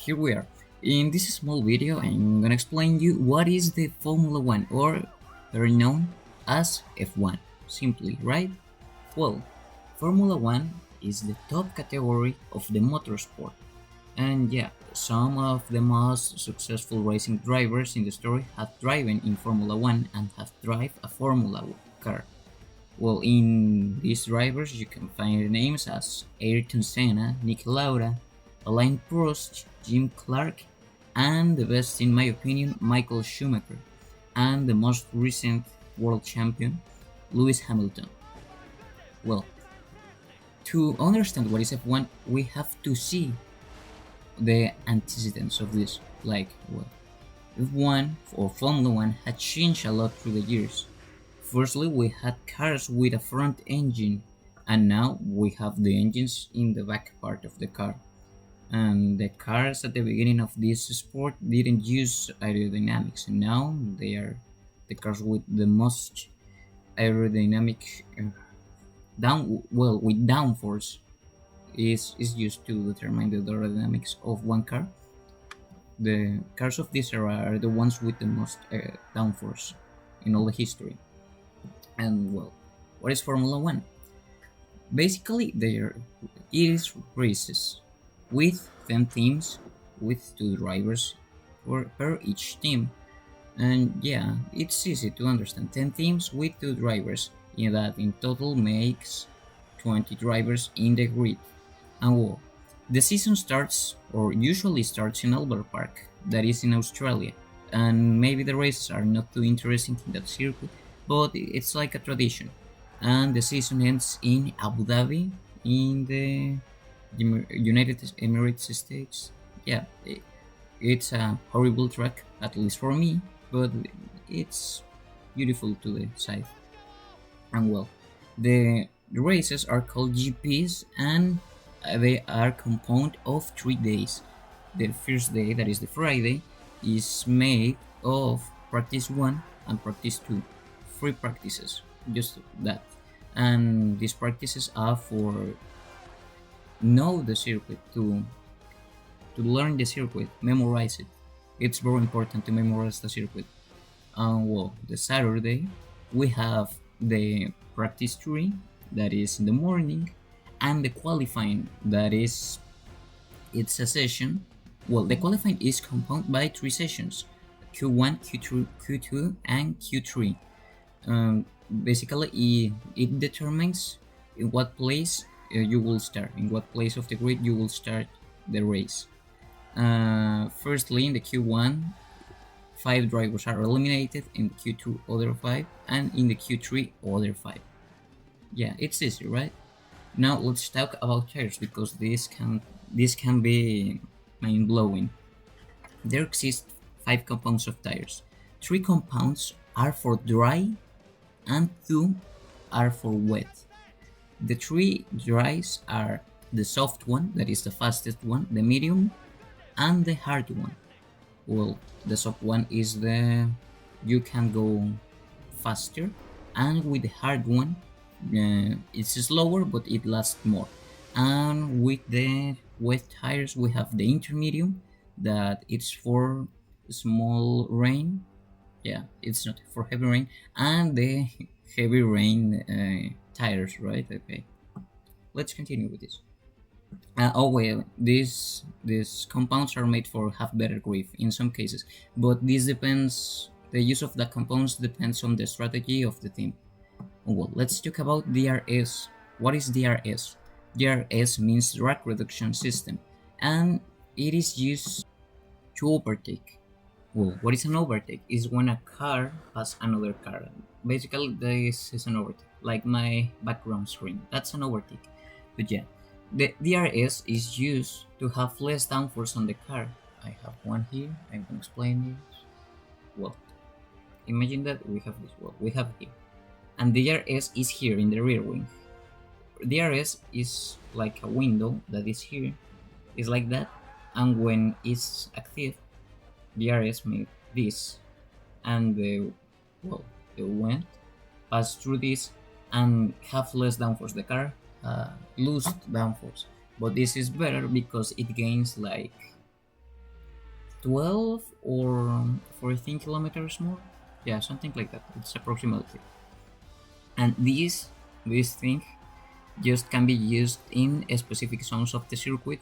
here we are. In this small video, I'm gonna explain you what is the Formula One, or better known as F1, simply, right? Well, Formula One is the top category of the motorsport, and yeah, some of the most successful racing drivers in the story have driven in Formula One and have driven a Formula car. Well, in these drivers, you can find names as Ayrton Senna, Niki Lauda, Alain Prost, Jim Clark, and the best, in my opinion, Michael Schumacher, and the most recent world champion, Lewis Hamilton. Well, to understand what is F1, we have to see the antecedents of this. F1 or Formula One had changed a lot through the years. Firstly, we had cars with a front engine, and now we have the engines in the back part of the car. And the cars at the beginning of this sport didn't use aerodynamics, and now they are the cars with the most aerodynamic with downforce is used to determine the aerodynamics of one car. The cars of this era are the ones with the most downforce in all the history. And well, what is Formula One? Basically, it is races with 10 teams with 2 drivers per each team. And yeah, it's easy to understand. 10 teams with 2 drivers, in that in total makes 20 drivers in the grid. And well, the season starts, or usually starts, in Albert Park, that is in Australia. And maybe the races are not too interesting in that circuit, but it's like a tradition. And the season ends in Abu Dhabi, in the United Emirates States. Yeah, it's a horrible track, at least for me, but it's beautiful to the sight. And well, the races are called GPs, and they are composed of 3 days. The first day, that is the Friday, is made of practice 1 and practice 2. 3 practices, just that. And these practices are for know the circuit, to learn the circuit, memorize it. It's very important to memorize the circuit. And well, the Saturday we have the practice 3, that is in the morning, and the qualifying, that is, it's a session. Well, the qualifying is composed by 3 sessions: Q1, Q2, and Q3. Basically, it determines in what place you will start, in what place of the grid you will start the race. Firstly, in the Q1, 5 drivers are eliminated, in Q2 other 5, and in the Q3 other 5. Yeah, it's easy, right? Now let's talk about tires, because this can be mind blowing. There exist 5 compounds of tires. 3 compounds are for dry, and 2 are for wet. The 3 dries are the soft one, that is the fastest one, the medium, and the hard one. Well, the soft one is you can go faster, and with the hard one, it's slower but it lasts more. And with the wet tires, we have the intermediate, that it's for small rain. Yeah, it's not for heavy rain, and the heavy rain tires, right? Okay, let's continue with this. Oh well, these compounds are made for have better grip in some cases, but this depends. The use of the compounds depends on the strategy of the team. Well, let's talk about DRS. What is DRS? DRS means drag reduction system, and it is used to overtake. Well, what is an overtake? Is when a car passes another car. Basically, this is an overtake, like my background screen. That's an overtake. But yeah, the DRS is used to have less downforce on the car. I have one here. I'm gonna explain this. Well, imagine that we have this. Well, we have here, and the DRS is here in the rear wing. DRS is like a window that is here. It's like that, and when it's active, DRS made this, and the wind pass through this and have less downforce. The car lose downforce, but this is better because it gains like 12 or 14 kilometers more. Yeah, something like that. It's approximately. And this thing just can be used in specific zones of the circuit,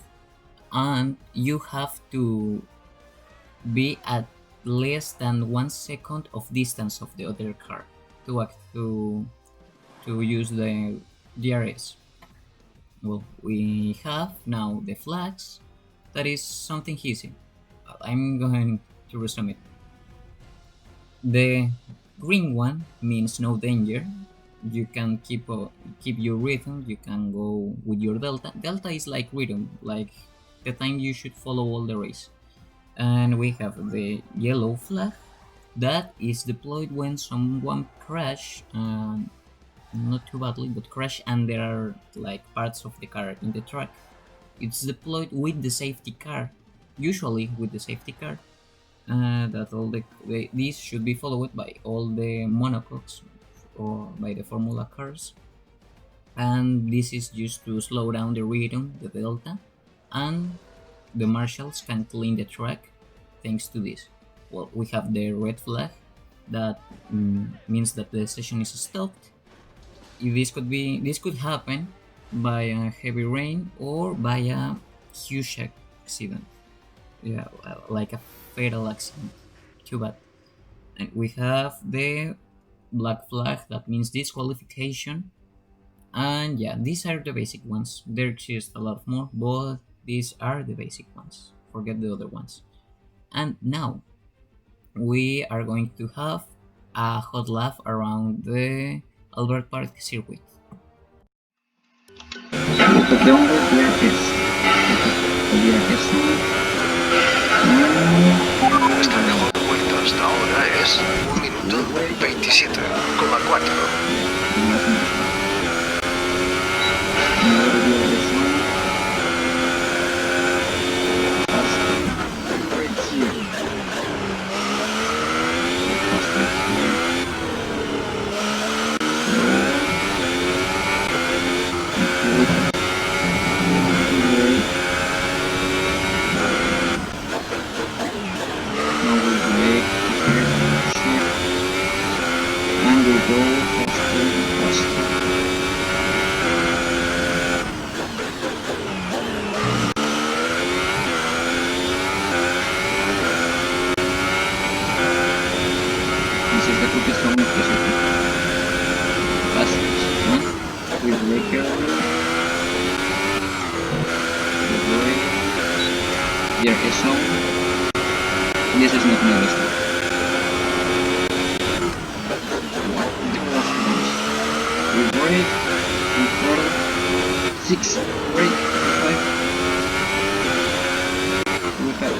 and you have to be at less than 1 second of distance of the other car to act to use the DRS. Well, we have now the flags. That is something easy. I'm going to resume it. The green one means no danger. You can keep your rhythm. You can go with your delta. Delta is like rhythm, like the time you should follow all the race. And we have the yellow flag that is deployed when someone crash, not too badly, but crash, and there are like parts of the car in the track. It's deployed with the safety car, usually with the safety car. That all these should be followed by all the monocoques or by the Formula cars, and this is just to slow down the rhythm, the delta, and the marshals can clean the track thanks to this. Well, we have the red flag that means that the session is stopped. This could happen by a heavy rain or by a huge accident. Yeah, like a fatal accident. Too bad. And we have the black flag that means disqualification. And yeah, these are the basic ones. There's just a lot more, but these are the basic ones. Forget the other ones. And now we are going to have a hot lap around the Albert Park circuit. Nuestra mejor vuelta hasta ahora es 1 minuto 27,4. This is not my mistake. We brake, we throttle, 6, brake, 5, we pedal.